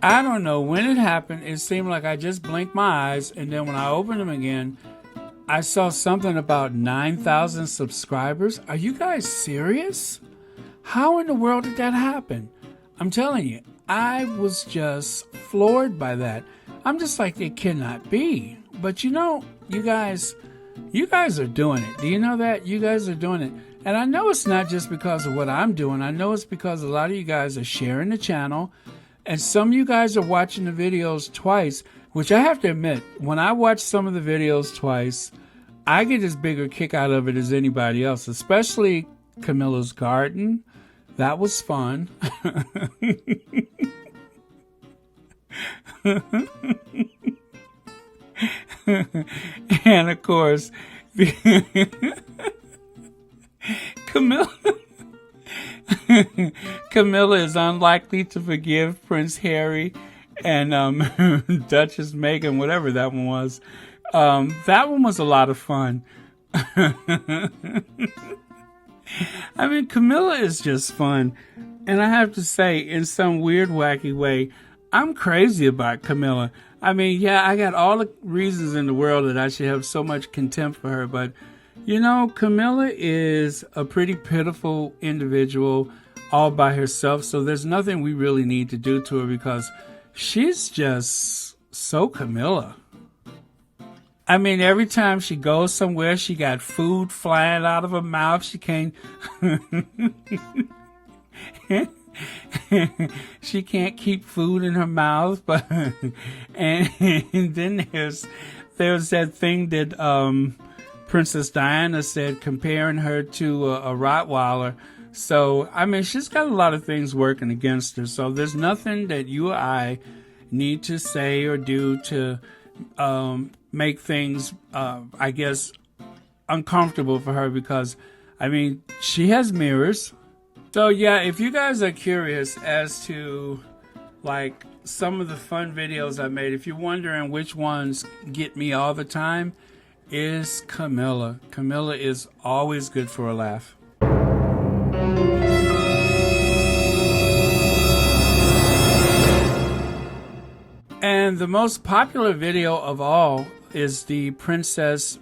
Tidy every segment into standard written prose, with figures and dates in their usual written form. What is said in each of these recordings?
I don't know when it happened. It seemed like I just blinked my eyes, and then when I opened them again, I saw something about 9,000 subscribers. Are you guys serious? How in the world did that happen? I'm telling you, I was just floored by that. I'm just like, it cannot be. But you know, you guys are doing it. Do you know that? You guys are doing it. And I know it's not just because of what I'm doing. I know it's because a lot of you guys are sharing the channel. And some of you guys are watching the videos twice, which I have to admit, when I watch some of the videos twice, I get as big a kick out of it as anybody else, especially Camilla's garden. That was fun. And of course, Camilla Camilla is unlikely to forgive Prince Harry and Duchess Meghan, whatever that one was. That one was a lot of fun. I mean, Camilla is just fun. And I have to say, in some weird, wacky way, I'm crazy about Camilla. I mean, yeah, I got all the reasons in the world that I should have so much contempt for her, but you know, Camilla is a pretty pitiful individual all by herself, so there's nothing we really need to do to her because she's just so Camilla. I mean, every time she goes somewhere, she got food flying out of her mouth. She can't... she can't keep food in her mouth, but and then there's that thing that Princess Diana said, comparing her to a Rottweiler. So I mean, she's got a lot of things working against her. So there's nothing that you or I need to say or do to make things, I guess, uncomfortable for her because I mean, she has mirrors. So yeah, if you guys are curious as to like some of the fun videos I made, if you're wondering which ones get me all the time, is Camilla. Camilla is always good for a laugh. And the most popular video of all is the Princess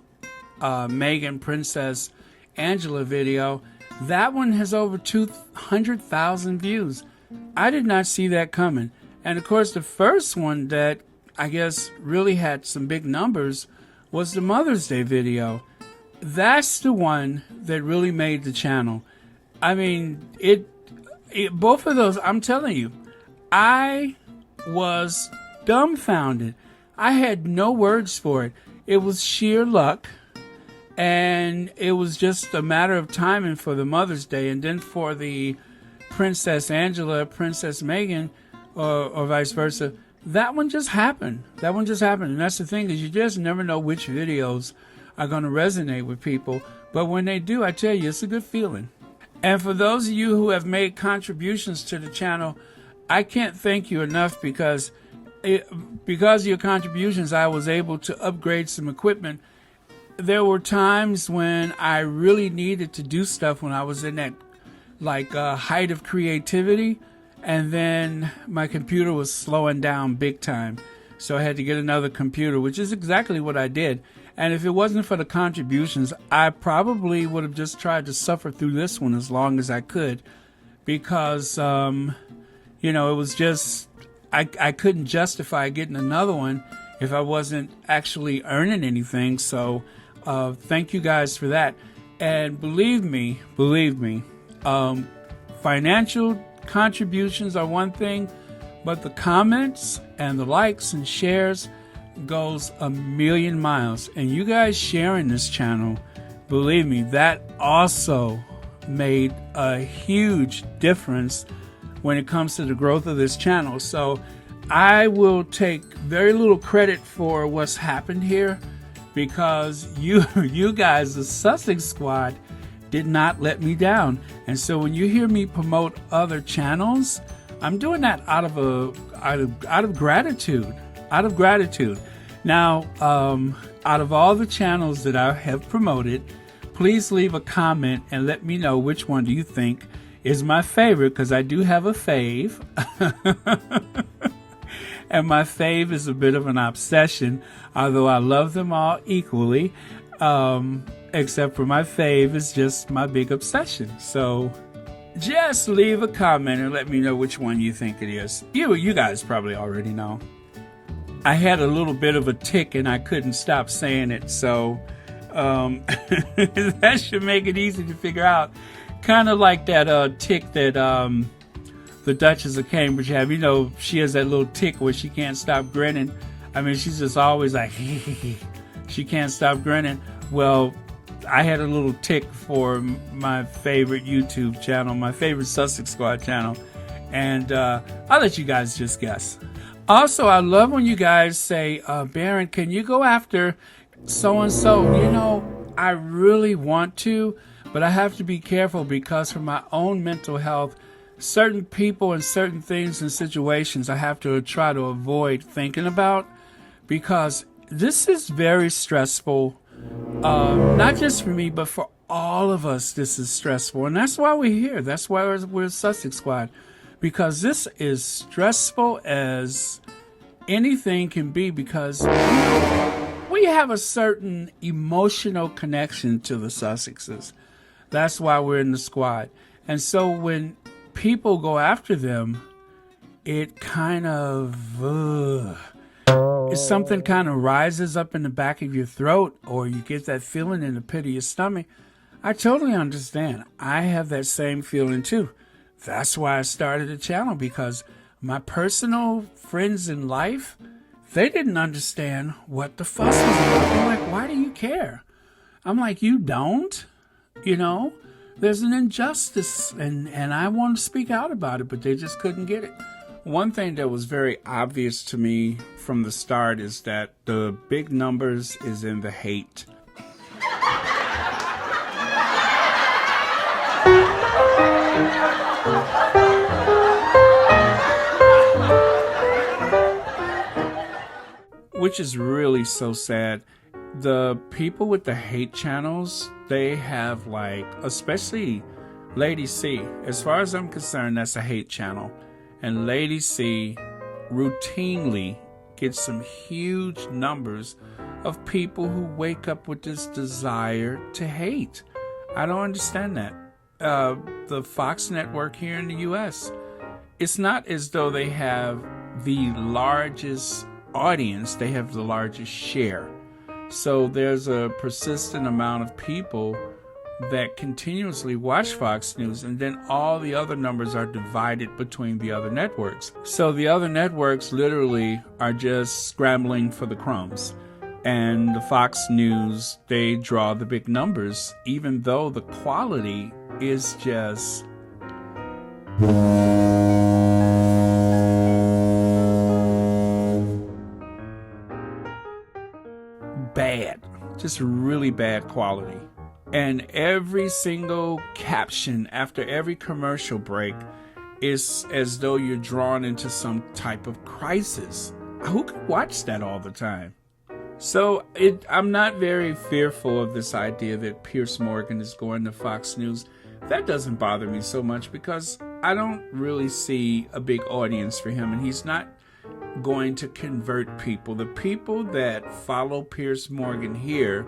Meghan, Princess Angela video. That one has over 200,000 views. I did not see that coming. And of course, the first one that I guess really had some big numbers was the Mother's Day video. That's the one that really made the channel. I mean, both of those, I'm telling you, I was dumbfounded. I had no words for it. It was sheer luck. And it was just a matter of timing for the Mother's Day. And then for the Princess Angela, Princess Meghan, or vice versa, that one just happened. That one just happened. And that's the thing, is you just never know which videos are going to resonate with people. But when they do, I tell you, it's a good feeling. And for those of you who have made contributions to the channel, I can't thank you enough because of your contributions, I was able to upgrade some equipment. There were times when I really needed to do stuff when I was in that height of creativity, and then my computer was slowing down big time. So I had to get another computer, which is exactly what I did. And if it wasn't for the contributions, I probably would have just tried to suffer through this one as long as I could, because it was just I couldn't justify getting another one if I wasn't actually earning anything. So thank you guys for that. And believe me, financial contributions are one thing, but the comments and the likes and shares goes a million miles. And you guys sharing this channel, believe me, that also made a huge difference when it comes to the growth of this channel. So I will take very little credit for what's happened here, because you guys, the Sussex Squad, did not let me down. And so when you hear me promote other channels, I'm doing that out of gratitude. Now, out of all the channels that I have promoted, please leave a comment and let me know which one do you think is my favorite, because I do have a fave. And my fave is a bit of an obsession, although I love them all equally. Except for my fave is just my big obsession. So just leave a comment and let me know which one you think it is. You guys probably already know. I had a little bit of a tic and I couldn't stop saying it, so that should make it easy to figure out. Kind of like that tic that the Duchess of Cambridge have. You know, she has that little tic where she can't stop grinning. I mean, she's just always like, she can't stop grinning. Well, I had a little tic for my favorite YouTube channel, my favorite Sussex Squad channel, and I'll let you guys just guess. Also, I love when you guys say, Baron, can you go after so-and-so? You know, I really want to, but I have to be careful because for my own mental health, certain people and certain things and situations I have to try to avoid thinking about because this is very stressful. Not just for me, but for all of us, this is stressful. And that's why we're here. That's why we're Sussex Squad. Because this is stressful as anything can be because we have a certain emotional connection to the Sussexes. That's why we're in the squad. And so when people go after them, it kind of... if something kind of rises up in the back of your throat or you get that feeling in the pit of your stomach, I totally understand. I have that same feeling too. That's why I started the channel, because my personal friends in life, they didn't understand what the fuss was about. They're like, why do you care? I'm like, you don't? You know, there's an injustice and I want to speak out about it, but they just couldn't get it. One thing that was very obvious to me from the start is that the big numbers is in the hate. Which is really so sad. The people with the hate channels, they have like, especially Lady C. As far as I'm concerned, that's a hate channel. And Lady C routinely gets some huge numbers of people who wake up with this desire to hate. I don't understand that. The Fox network here in the U.S., it's not as though they have the largest audience, they have the largest share. So there's a persistent amount of people that continuously watch Fox News, and then all the other numbers are divided between the other networks. So the other networks literally are just scrambling for the crumbs. And the Fox News, they draw the big numbers, even though the quality is just... bad. Just really bad quality. And every single caption after every commercial break is as though you're drawn into some type of crisis. Who could watch that all the time? So I'm not very fearful of this idea that Piers Morgan is going to Fox News. That doesn't bother me so much because I don't really see a big audience for him, and he's not going to convert people. The people that follow Piers Morgan here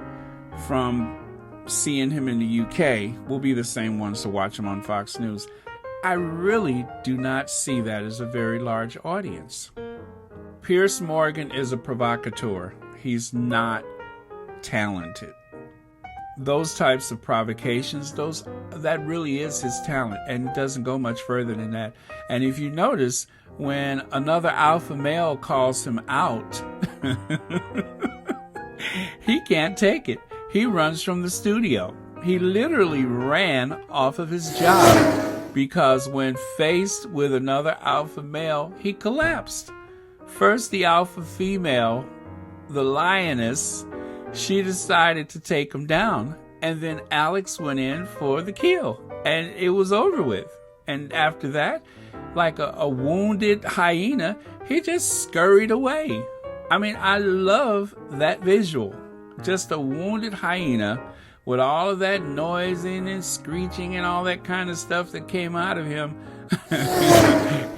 from seeing him in the UK will be the same ones to watch him on Fox News. I really do not see that as a very large audience. Piers Morgan is a provocateur. He's not talented. Those types of provocations, that really is his talent, and it doesn't go much further than that. And if you notice, when another alpha male calls him out, he can't take it. He runs from the studio. He literally ran off of his job because when faced with another alpha male, he collapsed. First, the alpha female, the lioness, she decided to take him down. And then Alex went in for the kill. And it was over with. And after that, like a wounded hyena, he just scurried away. I mean, I love that visual. Just a wounded hyena with all of that noising and screeching and all that kind of stuff that came out of him.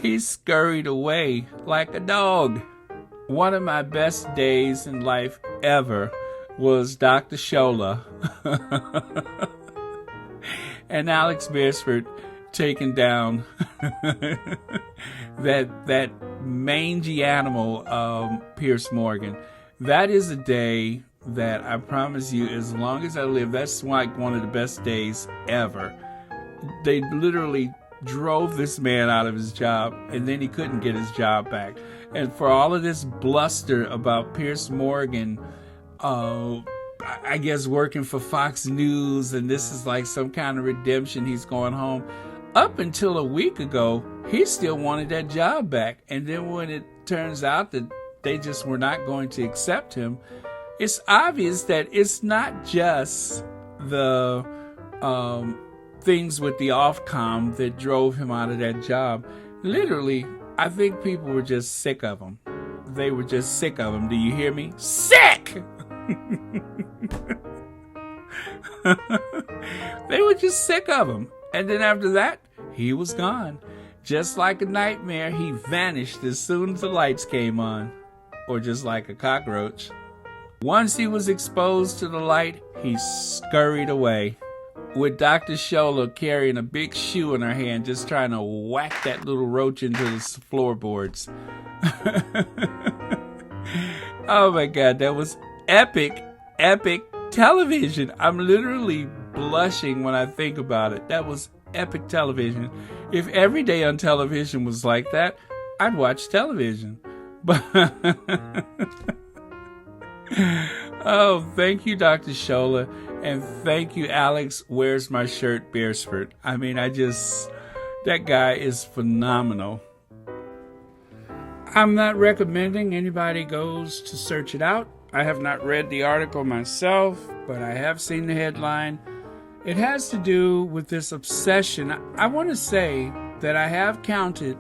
He scurried away like a dog. one of my best days in life ever was Dr. Shola and Alex Beresford taking down that mangy animal, Piers Morgan. That is a day that I promise you, as long as I live, that's like one of the best days ever. They literally drove this man out of his job, and then he couldn't get his job back. And for all of this bluster about Piers Morgan, I guess working for Fox News, and this is like some kind of redemption, he's going home. Up until a week ago, he still wanted that job back. And then when it turns out that they just were not going to accept him, it's obvious that it's not just the things with the Ofcom that drove him out of that job. Literally, I think people were just sick of him. They were just sick of him. Do you hear me? Sick! They were just sick of him. And then after that, he was gone. Just like a nightmare, he vanished as soon as the lights came on. Or just like a cockroach. Once he was exposed to the light, he scurried away, with Dr. Shola carrying a big shoe in her hand, just trying to whack that little roach into the floorboards. Oh my God, that was epic television. I'm literally blushing when I think about it. That was epic television. If every day on television was like that, I'd watch television. But oh, thank you, Dr. Shola, and thank you, Alex Where's My Shirt Beresford. I mean, that guy is phenomenal. I'm not recommending anybody goes to search it out. I have not read the article myself, but I have seen the headline. It has to do with this obsession. I want to say that I have counted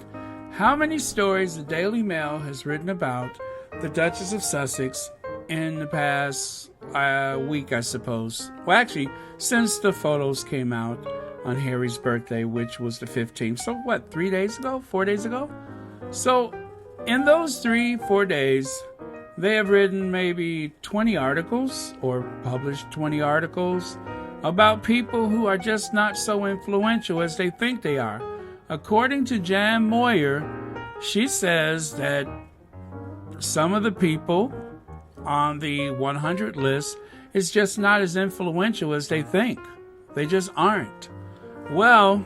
how many stories the Daily Mail has written about the Duchess of Sussex in the past week, I suppose. Well, actually, since the photos came out on Harry's birthday, which was the 15th. So what, 3 days ago? 4 days ago? So in those 3-4 days, they have written maybe 20 articles or published 20 articles about people who are just not so influential as they think they are. According to Jan Moyer, she says that some of the people on the 100 list is just not as influential as they think. They just aren't. Well,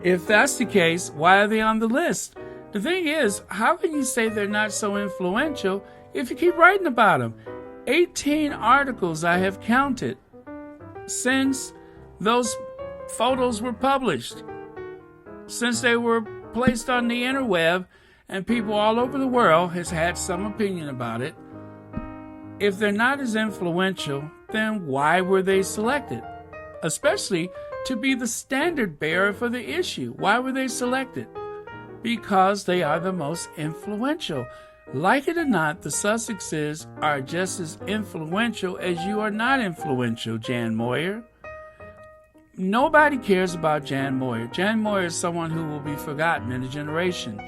if that's the case, why are they on the list? The thing is, how can you say they're not so influential if you keep writing about them? 18 articles I have counted since those photos were published, since they were placed on the interweb, and people all over the world has had some opinion about it. If they're not as influential, then why were they selected? Especially to be the standard bearer for the issue. Why were they selected? Because they are the most influential. Like it or not, the Sussexes are just as influential as you are not influential, Jan Moyer. Nobody cares about Jan Moyer. Jan Moyer is someone who will be forgotten in a generation.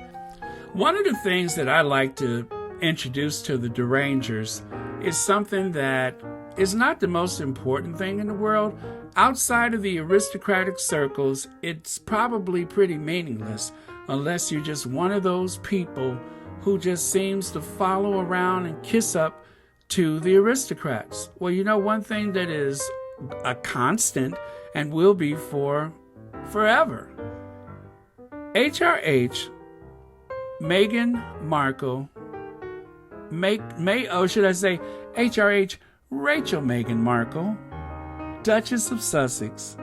One of the things that I like to introduce to the derangers is something that is not the most important thing in the world. Outside of the aristocratic circles, it's probably pretty meaningless unless you're just one of those people who just seems to follow around and kiss up to the aristocrats. Well, you know, one thing that is a constant and will be for forever. HRH, Meghan Markle, HRH, Rachel Meghan Markle, Duchess of Sussex.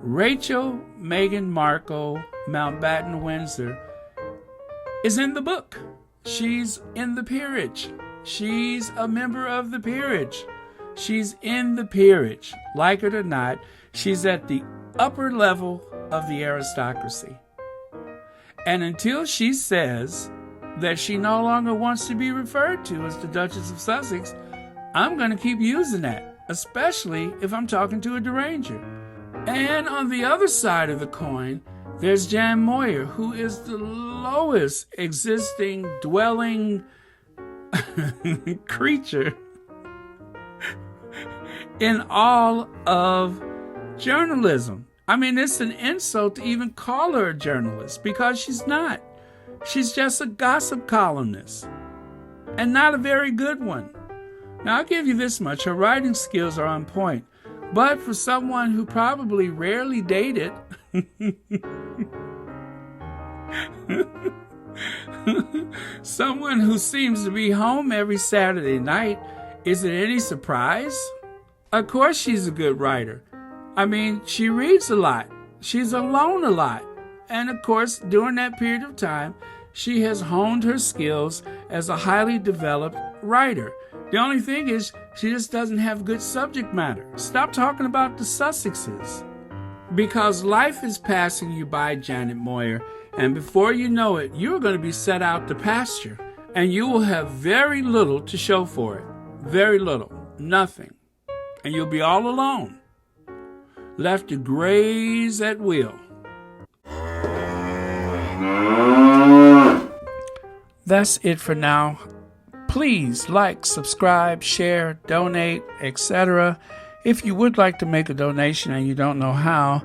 Rachel Meghan Markle, Mountbatten-Windsor, is in the book. She's in the peerage. She's a member of the peerage. She's in the peerage. Like it or not, she's at the upper level of the aristocracy. And until she says that she no longer wants to be referred to as the Duchess of Sussex, I'm going to keep using that, especially if I'm talking to a deranger. And on the other side of the coin, There's Jan Moyer, who is the lowest existing dwelling creature in all of journalism. I mean, it's an insult to even call her a journalist because she's not. She's just a gossip columnist, and not a very good one. Now, I'll give you this much. Her writing skills are on point. But for someone who probably rarely dated, someone who seems to be home every Saturday night, is it any surprise? Of course she's a good writer. I mean, she reads a lot. She's alone a lot. And of course, during that period of time, she has honed her skills as a highly developed writer. The only thing is, she just doesn't have good subject matter. Stop talking about the Sussexes. Because life is passing you by, Janet Moyer, and before you know it, you're going to be set out to pasture, and you will have very little to show for it. Very little. Nothing. And you'll be all alone, left to graze at will. That's it for now. Please like, subscribe, share, donate, etc. If you would like to make a donation and you don't know how,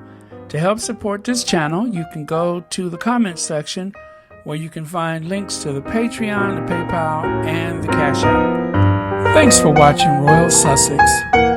to help support this channel, you can go to the comments section where you can find links to the Patreon, the PayPal, and the Cash App. Thanks for watching Royal Sussex.